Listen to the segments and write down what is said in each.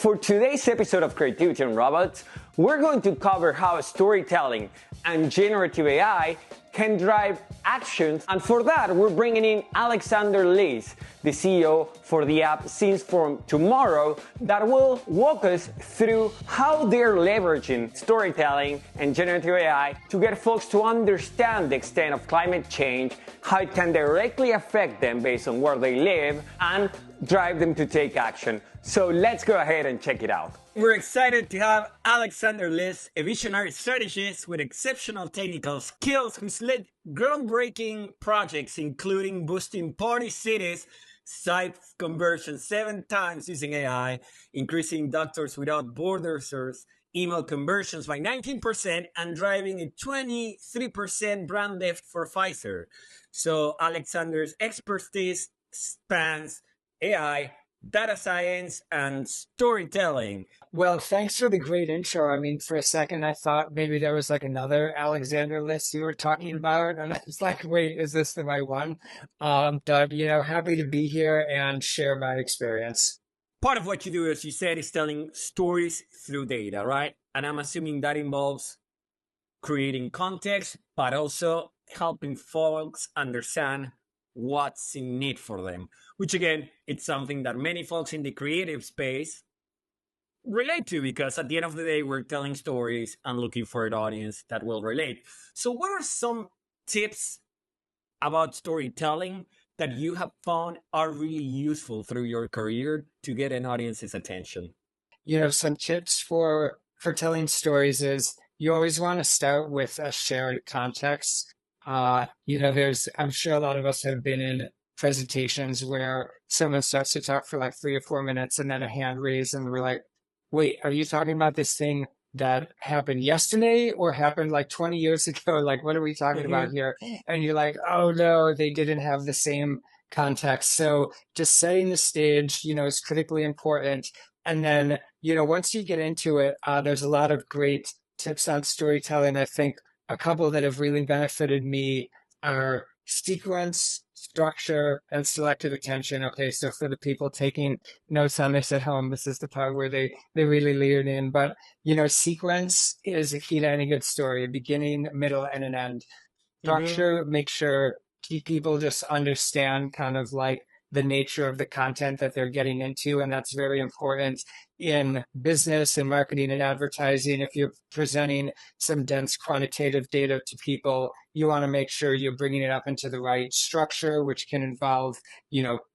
For today's episode of Creativity and Robots, we're going to cover how storytelling and generative AI can drive actions. And for that, we're bringing in Alexander Liss, the CEO for the app Scenes from Tomorrow, that will walk us through how they're leveraging storytelling and generative AI to get folks to understand the extent of climate change, how it can directly affect them based on where they live, and drive them to take action. So let's go ahead and check it out. We're excited to have Alexander Liss, a visionary strategist with exceptional technical skills who's led groundbreaking projects, including boosting party cities, site conversion 7 times using AI, increasing Doctors Without Borders email conversions by 19%, and driving a 23% brand lift for Pfizer. So Alexander's expertise spans AI, data science, and storytelling. Well, thanks for the great intro. I mean, for a second, I thought maybe there was like another Alexander Liss you were talking about. And I was like, wait, is this the right one? But, happy to be here and share my experience. Part of what you do, as you said, is telling stories through data, right? And I'm assuming that involves creating context, but also helping folks understand what's in need for them, which again, it's something that many folks in the creative space relate to, because at the end of the day, we're telling stories and looking for an audience that will relate. So what are some tips about storytelling that you have found are really useful through your career to get an audience's attention? Some tips for telling stories is you always want to start with a shared context. I'm sure a lot of us have been in presentations where someone starts to talk for like 3 or 4 minutes and then a hand raised and we're like, wait, are you talking about this thing that happened yesterday or happened like 20 years ago? Like, what are we talking about here? And you're like, oh no, they didn't have the same context. So just setting the stage, is critically important. And then, once you get into it, there's a lot of great tips on storytelling. I think a couple that have really benefited me are sequence, structure, and selective attention. Okay, so for the people taking notes on this at home, this is the part where they really lean in. But, sequence is a key to any good story, a beginning, middle, and an end. Structure, make sure people just understand kind of like the nature of the content that they're getting into. And that's very important in business and marketing and advertising. If you're presenting some dense quantitative data to people, you want to make sure you're bringing it up into the right structure, which can involve,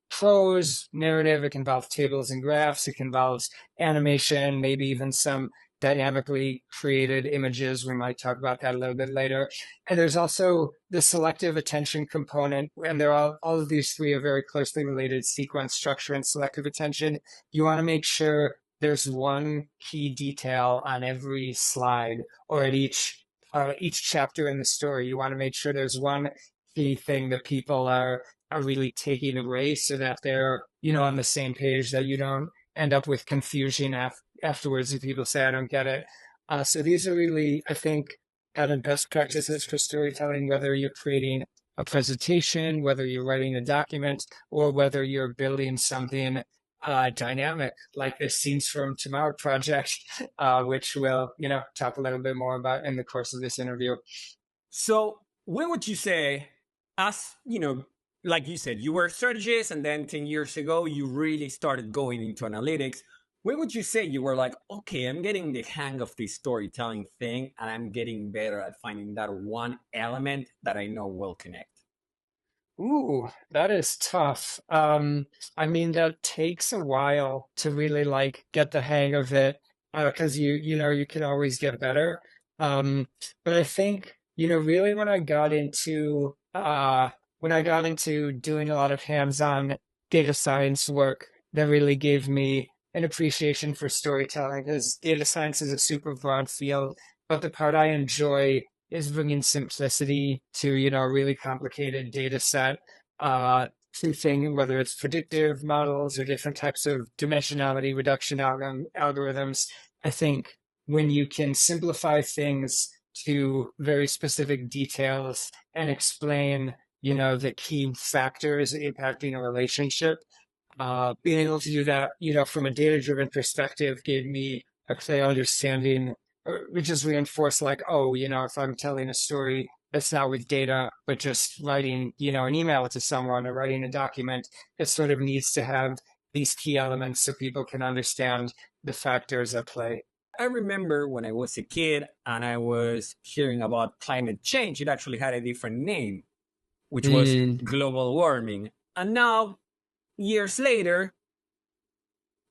prose, narrative. It can involve tables and graphs. It can involve animation, maybe even some dynamically created images. We might talk about that a little bit later. And there's also the selective attention component, and all of these three are very closely related: sequence, structure, and selective attention. You want to make sure there's one key detail on every slide or at each chapter in the story. You want to make sure there's one key thing that people are really taking away so that they're, on the same page, that you don't end up with confusion afterwards if people say, I don't get it. So these are really, I think, kind of best practices for storytelling, whether you're creating a presentation, whether you're writing a document, or whether you're building something dynamic like this Scenes from Tomorrow project, which we'll, talk a little bit more about in the course of this interview. So when would you say, like you said, you were a strategist, and then 10 years ago, you really started going into analytics. When would you say you were like, okay, I'm getting the hang of this storytelling thing, and I'm getting better at finding that one element that I know will connect? Ooh, that is tough. That takes a while to really get the hang of it, because you can always get better. But I think, really when I got into doing a lot of hands-on data science work, that really gave me an appreciation for storytelling, because data science is a super broad field, but the part I enjoy is bringing simplicity to, a really complicated data set, through things, whether it's predictive models or different types of dimensionality reduction algorithms. I think when you can simplify things to very specific details and explain, the key factors impacting a relationship, Being able to do that, from a data-driven perspective gave me a clear understanding, which is reinforced like, oh, if I'm telling a story that's not with data, but just writing, an email to someone or writing a document, it sort of needs to have these key elements so people can understand the factors at play. I remember when I was a kid and I was hearing about climate change, it actually had a different name, which was global warming. And now, years later,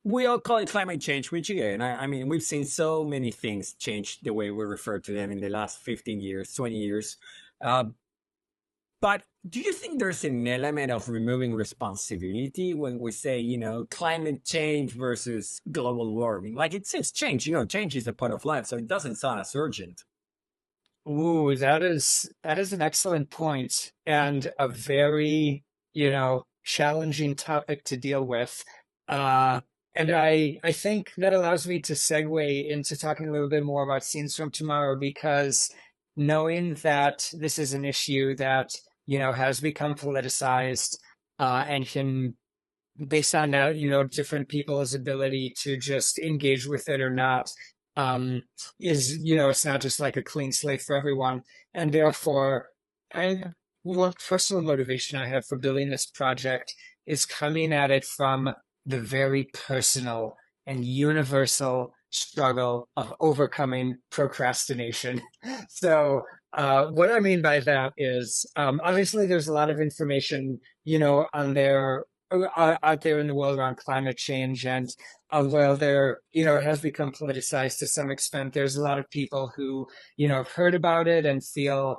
we all call it climate change, which again, I mean, we've seen so many things change the way we refer to them in the last 15 years, 20 years. But do you think there's an element of removing responsibility when we say, climate change versus global warming? Like it says change, change is a part of life, so it doesn't sound as urgent. Ooh, that is an excellent point and a very, challenging topic to deal with. And I think that allows me to segue into talking a little bit more about Scenes from Tomorrow, because knowing that this is an issue that, has become politicized, and can, based on that, different people's ability to just engage with it or not, is, it's not just like a clean slate for everyone. And therefore, personal motivation I have for building this project is coming at it from the very personal and universal struggle of overcoming procrastination. So, what I mean by that is, obviously there's a lot of information, out there in the world around climate change, and while it has become politicized to some extent, there's a lot of people who, have heard about it and feel,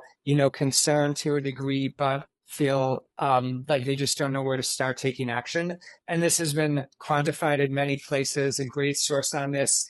concerned to a degree, but feel like they just don't know where to start taking action. And this has been quantified in many places. A great source on this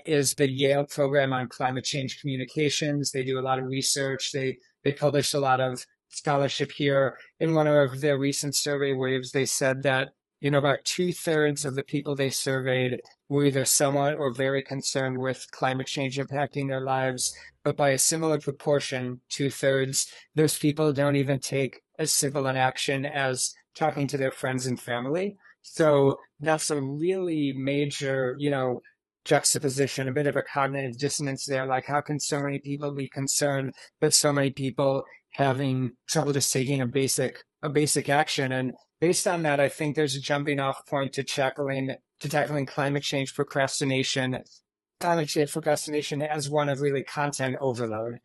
is the Yale program on climate change communications. They do a lot of research. They publish a lot of scholarship here. In one of their recent survey waves, they said that, about 2/3 of the people they surveyed were either somewhat or very concerned with climate change impacting their lives. But by a similar proportion, 2/3, those people don't even take as simple an action as talking to their friends and family. So that's a really major, juxtaposition, a bit of a cognitive dissonance there. Like, how can so many people be concerned, but so many people having trouble just taking a basic action? And based on that, I think there's a jumping off point to tackling climate change procrastination as one of really content overload.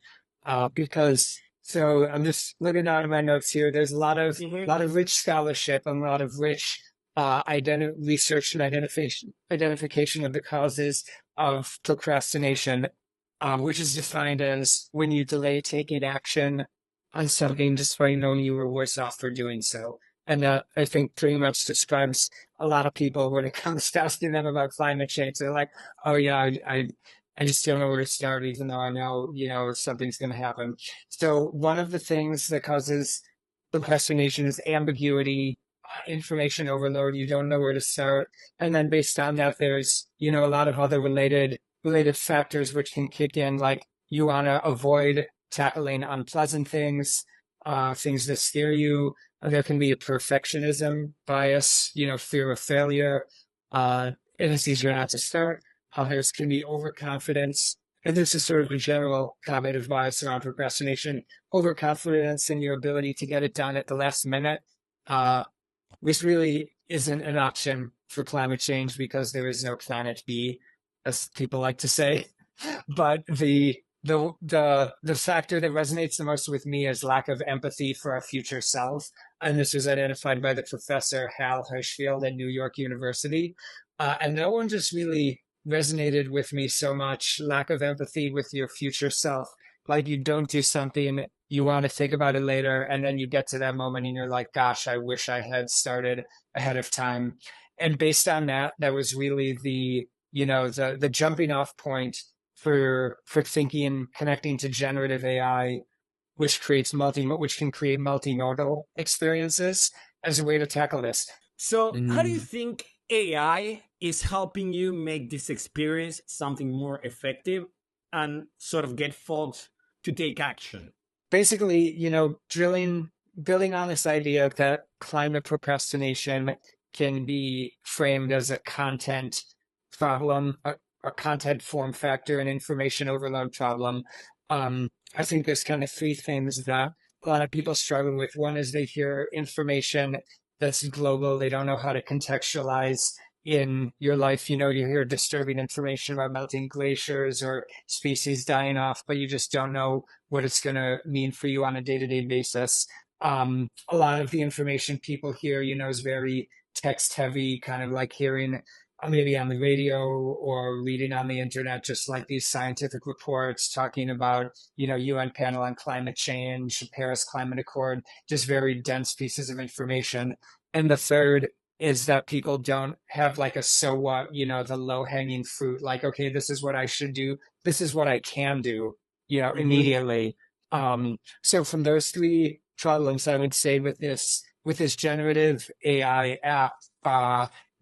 So I'm just looking down at my notes here. There's a lot of rich scholarship and a lot of rich research and identification of the causes of procrastination, which is defined as when you delay taking action on something despite knowing you were worse off for doing so. And that, I think, pretty much describes a lot of people when it comes to asking them about climate change. They're like, oh yeah, I just don't know where to start, even though I know, something's going to happen. So one of the things that causes procrastination is ambiguity, information overload. You don't know where to start. And then based on that, there's, a lot of other related factors which can kick in, like you want to avoid tackling unpleasant things, things that scare you. There can be a perfectionism bias, fear of failure. And it's easier not to start. There can be overconfidence. And this is sort of a general cognitive bias around procrastination. Overconfidence in your ability to get it done at the last minute. This really isn't an option for climate change because there is no planet B, as people like to say. But the factor that resonates the most with me is lack of empathy for our future self. And this was identified by the professor Hal Hirschfield at New York University. And that one just really resonated with me so much. Lack of empathy with your future self. Like, you don't do something, you want to think about it later, and then you get to that moment and you're like, gosh, I wish I had started ahead of time. And based on that, that was really the jumping off point for thinking, connecting to generative AI, which can create multimodal experiences as a way to tackle this. So how do you think AI is helping you make this experience something more effective and sort of get folks to take action? Basically, building on this idea that climate procrastination can be framed as a content problem, a content form factor, and information overload problem. I think there's kind of three things that a lot of people struggle with. One is they hear information that's global. They don't know how to contextualize in your life. You hear disturbing information about melting glaciers or species dying off, but you just don't know what it's going to mean for you on a day-to-day basis. A lot of the information people hear, is very text heavy, kind of like hearing maybe on the radio or reading on the internet, just like these scientific reports talking about, UN panel on climate change, Paris Climate Accord, just very dense pieces of information. And the third is that people don't have like a so what, the low hanging fruit, like, okay, this is what I should do. This is what I can do, immediately. So from those three problems, I would say with this generative AI app,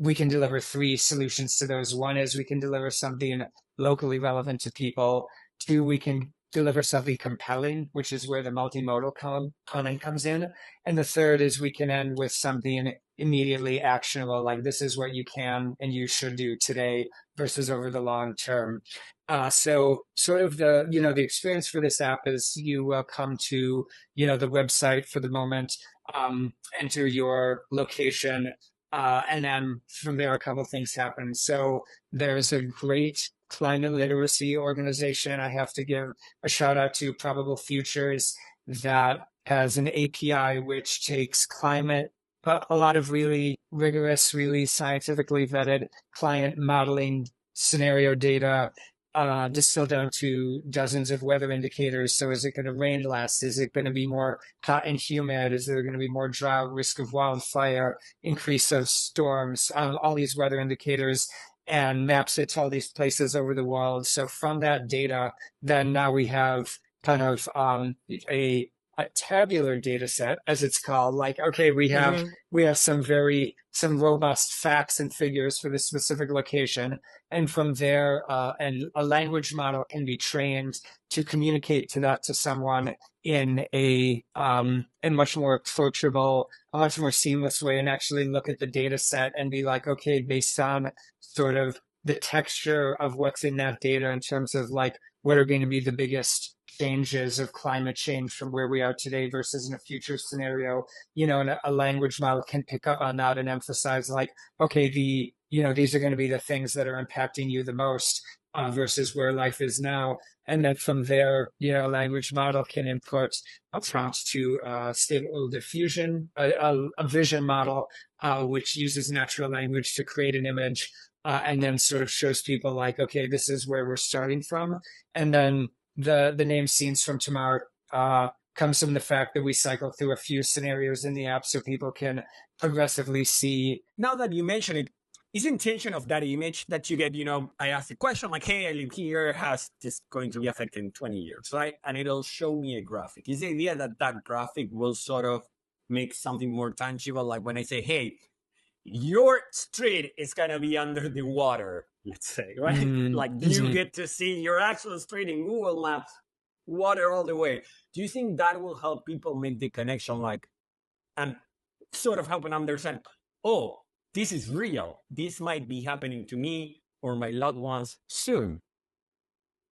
we can deliver three solutions to those. One is we can deliver something locally relevant to people. Two, we can deliver something compelling, which is where the multimodal comment comes in. And the third is we can end with something immediately actionable, like this is what you can and you should do today versus over the long term. So sort of the experience for this app is you will come to, the website for the moment, enter your location, and then from there, a couple of things happen. So there's a great climate literacy organization I have to give a shout out to, Probable Futures, that has an API which takes climate, but a lot of really rigorous, really scientifically vetted client modeling scenario data, distilled down to dozens of weather indicators. So is it going to rain less? Is it going to be more hot and humid? Is there going to be more drought, risk of wildfire, increase of storms, all these weather indicators, and maps it to all these places over the world. So from that data, then now we have kind of a tabular data set, as it's called. Like, okay, we have some robust facts and figures for this specific location. And from there, and a language model can be trained to communicate to someone in a much more approachable, a much more seamless way, and actually look at the data set and be like, okay, based on sort of the texture of what's in that data in terms of like what are going to be the biggest changes of climate change from where we are today versus in a future scenario, and a language model can pick up on that and emphasize like, okay, these are going to be the things that are impacting you the most versus where life is now. And then from there, a language model can input a prompt to Stable Diffusion, a vision model, which uses natural language to create an image and then sort of shows people like, okay, this is where we're starting from. And then the name Scenes from Tomorrow comes from the fact that we cycle through a few scenarios in the app so people can progressively see. Now that you mention it, is the intention of that image that you get, I ask a question like, hey, I live here, how's this going to be affected in 20 years, right? And it'll show me a graphic. Is the idea that graphic will sort of make something more tangible? Like when I say, hey, your street is going to be under the water, let's say, right? Like you get to see your actual street in Google Maps, water all the way. Do you think that will help people make the connection, like, and sort of help them understand, oh, this is real. This might be happening to me or my loved ones soon.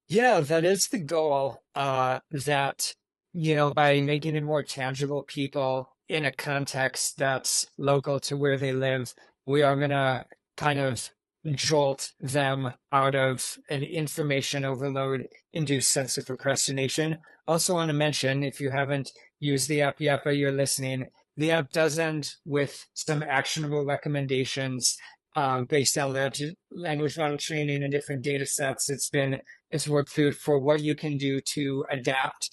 Yeah, that is the goal. That, by making it more tangible, people in a context that's local to where they live, we are going to kind of jolt them out of an information overload induced sense of procrastination. Also want to mention, if you haven't used the app yet, but you're listening, the app does end with some actionable recommendations based on language model training and different data sets. It's worked through for what you can do to adapt.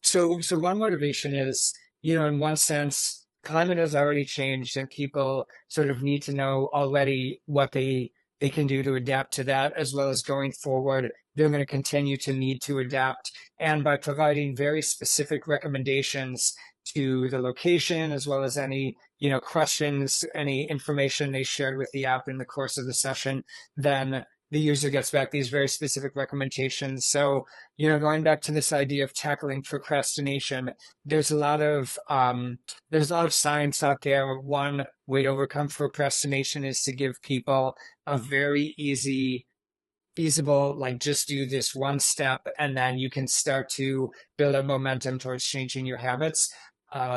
So one motivation is, in one sense, climate has already changed and people sort of need to know already what they can do to adapt to that, as well as going forward, they're going to continue to need to adapt. And by providing very specific recommendations to the location, as well as any, questions, any information they shared with the app in the course of the session, then the user gets back these very specific recommendations. So, going back to this idea of tackling procrastination, there's a lot of science out there. One way to overcome procrastination is to give people a very easy, feasible, like just do this one step, and then you can start to build up momentum towards changing your habits.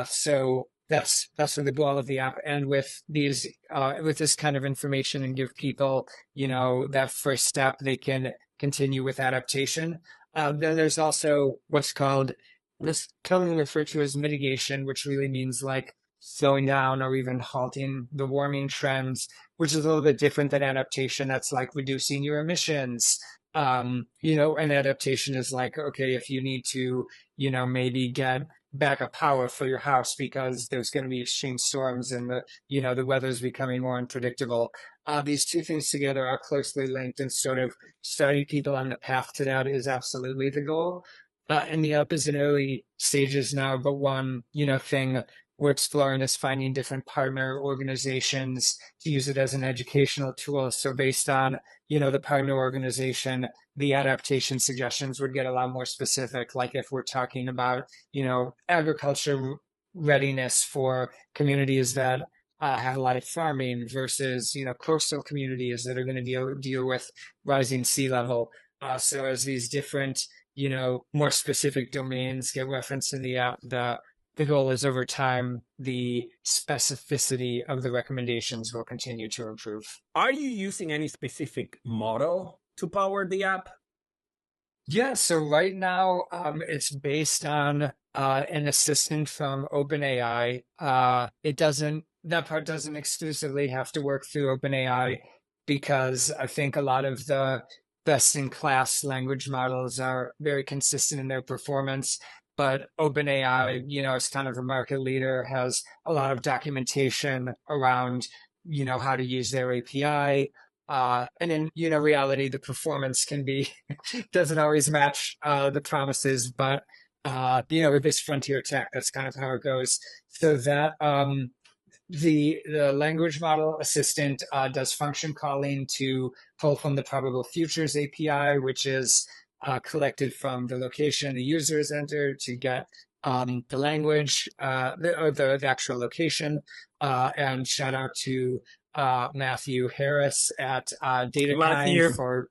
So that's what the goal of the app. And with this kind of information, and give people, that first step, they can continue with adaptation. Then there's also what's called this commonly referred to as mitigation, which really means like slowing down or even halting the warming trends, which is a little bit different than adaptation. That's like reducing your emissions. And adaptation is like, okay, if you need to, maybe get backup power for your house because there's going to be extreme storms and the weather's becoming more unpredictable. These two things together are closely linked, and sort of starting people on the path to that is absolutely the goal. And the app is in early stages now, but one, thing we're exploring is finding different partner organizations to use it as an educational tool. So based on, the partner organization, the adaptation suggestions would get a lot more specific. Like if we're talking about, agriculture readiness for communities that have a lot of farming versus, coastal communities that are going to deal with rising sea level. So as these different, more specific domains get referenced in the app, the goal is over time, the specificity of the recommendations will continue to improve. Are you using any specific model to power the app? Yeah, so right now it's based on an assistant from OpenAI. That part doesn't exclusively have to work through OpenAI, because I think a lot of the best-in-class language models are very consistent in their performance. But OpenAI, is kind of a market leader, has a lot of documentation around, how to use their API. And in, reality, the performance doesn't always match the promises, but, with this frontier tech, that's kind of how it goes. So that the language model assistant does function calling to pull from the probable futures API, which is collected from the location the user has entered to get the language, the actual location. And shout out to Matthew Harris at DataKind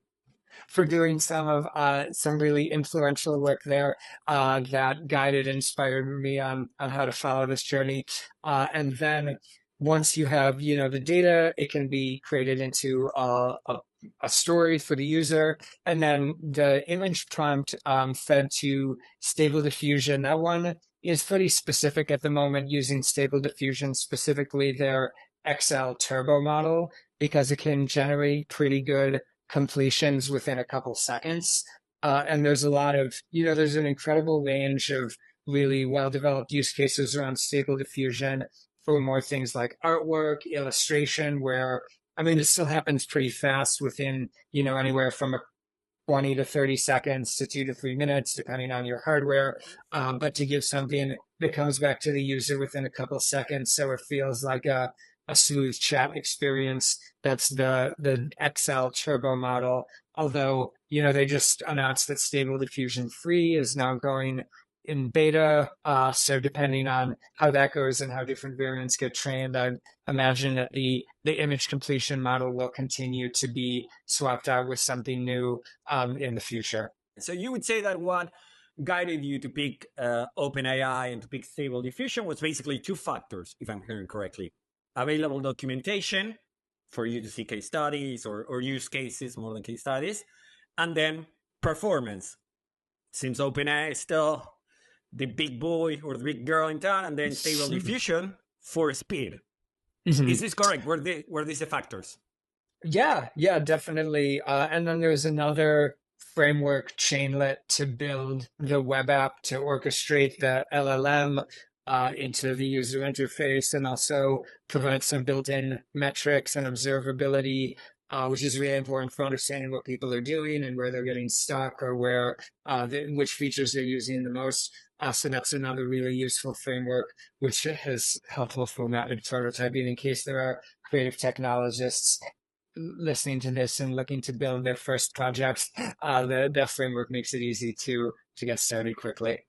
for doing some really influential work there that guided and inspired me on how to follow this journey. And then once you have, the data, it can be created into a story for the user, and then the image prompt fed to Stable Diffusion. That one is pretty specific at the moment, using Stable Diffusion, specifically their XL Turbo model, because it can generate pretty good completions within a couple seconds. And there's a lot of, there's an incredible range of really well-developed use cases around Stable Diffusion for more things like artwork, illustration, where it still happens pretty fast within, anywhere from 20 to 30 seconds to 2 to 3 minutes, depending on your hardware. But to give something that comes back to the user within a couple seconds, so it feels like a smooth chat experience. That's the XL Turbo model. Although, they just announced that Stable Diffusion Free is now going in beta. So depending on how that goes and how different variants get trained, I imagine that the image completion model will continue to be swapped out with something new in the future. So you would say that what guided you to pick OpenAI and to pick Stable Diffusion was basically two factors, if I'm hearing correctly. Available documentation for you to see case studies or use cases more than case studies, and then performance. Since OpenAI is still the big boy or the big girl in town, and then Stable Diffusion for speed. Mm-hmm. Is this correct? Were these the factors? Yeah, definitely. And then there's another framework, Chainlet, to build the web app to orchestrate the LLM into the user interface, and also provide some built-in metrics and observability, which is really important for understanding what people are doing and where they're getting stuck, or which features they're using the most. So that's another really useful framework, which is helpful for rapid prototyping in case there are creative technologists. listening to this and looking to build their first projects, the framework makes it easy to get started quickly.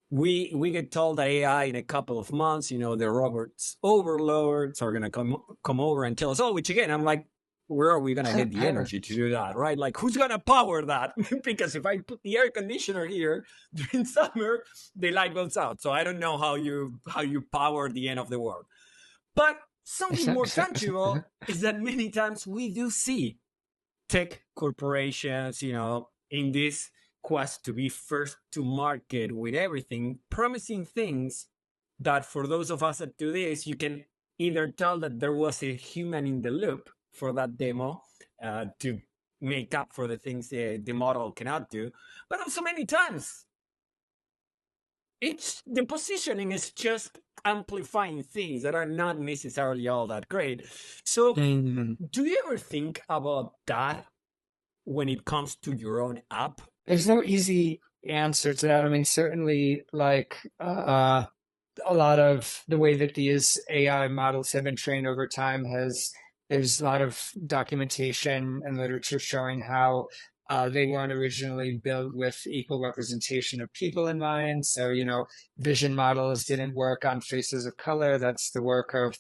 We get told that AI in a couple of months, the robots overlords are gonna come over and tell us, oh, which again, I'm like, where are we gonna get the energy to do that, right? Like, who's gonna power that? Because if I put the air conditioner here during summer, the light goes out. So I don't know how you power the end of the world. But something more tangible is that many times we do see tech corporations, in this quest to be first to market with everything, promising things that for those of us that do this, you can either tell that there was a human in the loop for that demo to make up for the things the model cannot do, but also many times the positioning is just amplifying things that are not necessarily all that great. So do you ever think about that when it comes to your own app? There's no easy answer to that. I mean, certainly, like a lot of the way that these AI models have been trained over time there's a lot of documentation and literature showing how they weren't originally built with equal representation of people in mind. So, vision models didn't work on faces of color. That's the work of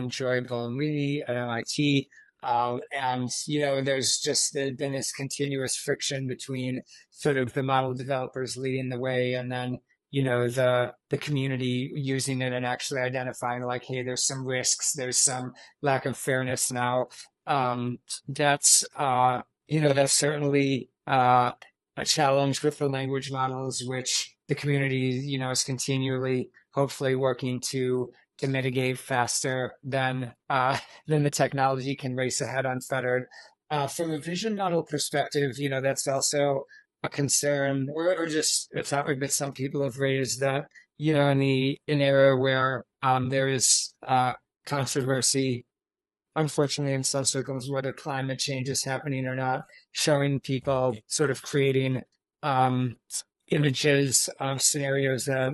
Joy Lee at MIT. And, there's just been this continuous friction between sort of the model developers leading the way and then, the community using it and actually identifying like, hey, there's some risks, there's some lack of fairness now. That's certainly a challenge with the language models, which the community, is continually, hopefully, working to mitigate faster than the technology can race ahead unfettered. From a vision model perspective, that's also a concern or just a topic that some people have raised that, in an era where there is controversy, unfortunately, in some circles, whether climate change is happening or not, showing people sort of creating images of scenarios that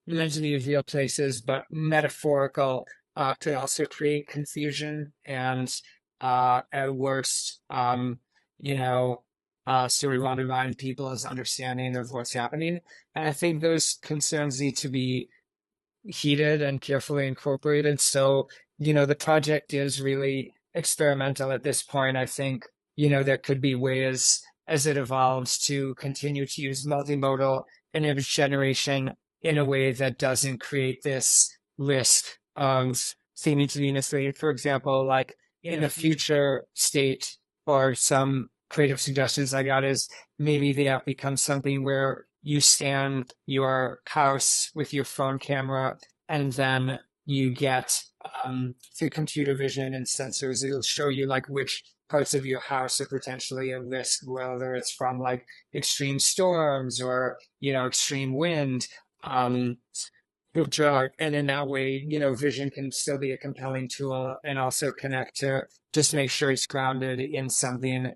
mentally real places, but metaphorical could also create confusion and at worst, so we want to remind people as understanding of what's happening. And I think those concerns need to be heated and carefully incorporated. So, the project is really experimental at this point. I think, there could be ways as it evolves to continue to use multimodal image generation in a way that doesn't create this risk of seeming to be misleading. For example, like in a future state or some creative suggestions I got is maybe the app becomes something where you scan your house with your phone camera and then you get through computer vision and sensors, it'll show you like which parts of your house are potentially at risk, whether it's from like extreme storms or, extreme wind. And in that way, vision can still be a compelling tool and also connect to just make sure it's grounded in something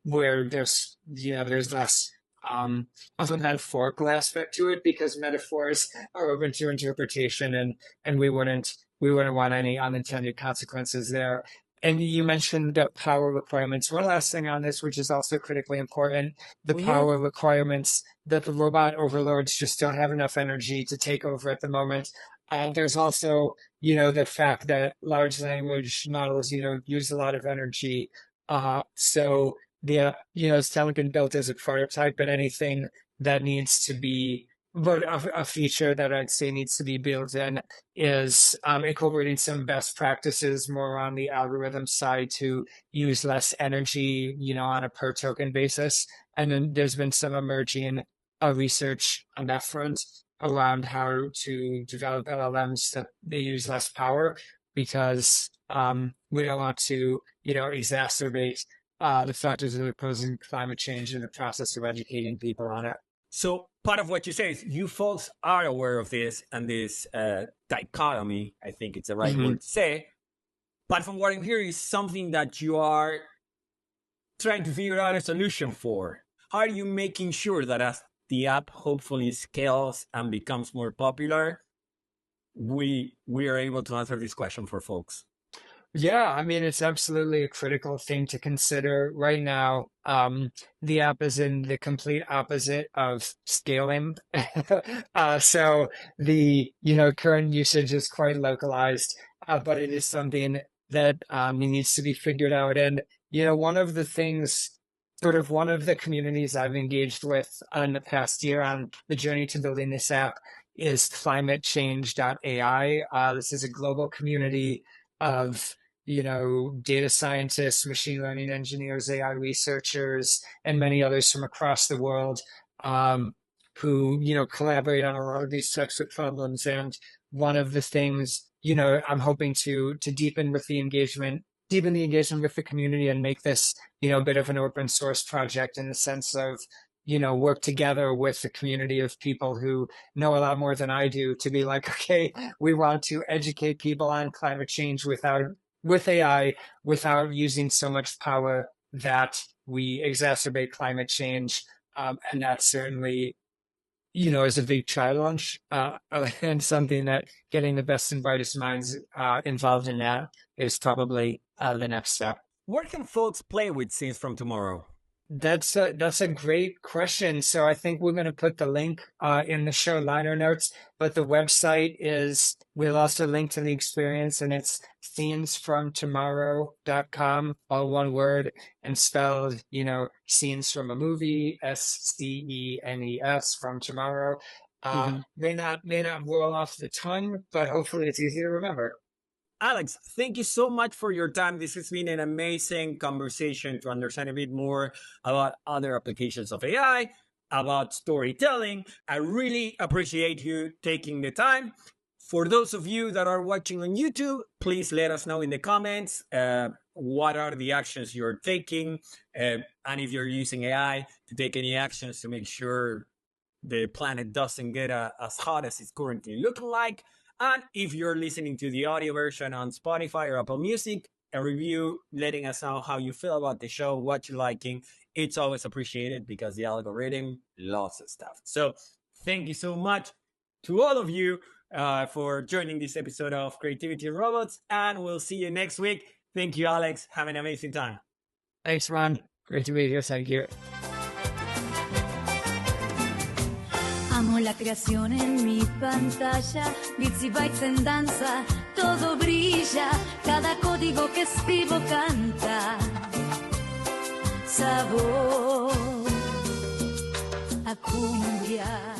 where there's less of a metaphorical aspect to it, because metaphors are open to interpretation and we wouldn't want any unintended consequences there. And you mentioned the power requirements. One last thing on this, which is also critically important, the power requirements that the robot overlords just don't have enough energy to take over at the moment. And there's also, the fact that large language models, use a lot of energy. So it's been built as a prototype, but anything that needs to be, but a feature that I'd say needs to be built in is incorporating some best practices more on the algorithm side to use less energy, on a per token basis. And then there's been some emerging research on that front around how to develop LLMs that they use less power, because we don't want to, exacerbate the factors that are causing climate change in the process of educating people on it. So part of what you say is you folks are aware of this and this dichotomy, I think it's the right word to say. But from what I'm hearing is something that you are trying to figure out a solution for. How are you making sure that as the app hopefully scales and becomes more popular, we are able to answer this question for folks? Yeah, I mean, it's absolutely a critical thing to consider right now. The app is in the complete opposite of scaling. So the, current usage is quite localized, but it is something that needs to be figured out. And, one of the things, sort of one of the communities I've engaged with in the past year on the journey to building this app is climatechange.ai. This is a global community of data scientists, machine learning engineers, AI researchers, and many others from across the world who, collaborate on a lot of these types of problems. And one of the things, I'm hoping to deepen the engagement with the community and make this, a bit of an open source project in the sense of, work together with the community of people who know a lot more than I do to be like, okay, we want to educate people on climate change with AI without using so much power that we exacerbate climate change. And that certainly, is a big challenge and something that getting the best and brightest minds involved in that is probably the next step. Where can folks play with Scenes from Tomorrow? That's a great question. So I think we're going to put the link in the show liner notes, but the website we'll also link to the experience, and it's scenesfromtomorrow.com, all one word and spelled, scenes from a movie, SCENES from tomorrow. May not roll off the tongue, but hopefully it's easy to remember. Alex, thank you so much for your time. This has been an amazing conversation to understand a bit more about other applications of AI, about storytelling. I really appreciate you taking the time. For those of you that are watching on YouTube, please let us know in the comments what are the actions you're taking, and if you're using AI to take any actions to make sure the planet doesn't get as hot as it's currently looking like. And if you're listening to the audio version on Spotify or Apple Music, a review letting us know how you feel about the show, what you're liking. It's always appreciated because the algorithm loves the stuff. So thank you so much to all of you for joining this episode of Creativity and Robots, and we'll see you next week. Thank you, Alex. Have an amazing time. Thanks, Ron. Great to be here. Thank you. Amo la creación en mi pantalla, bits y bytes en danza, todo brilla, cada código que escribo canta. Sabor a cumbia.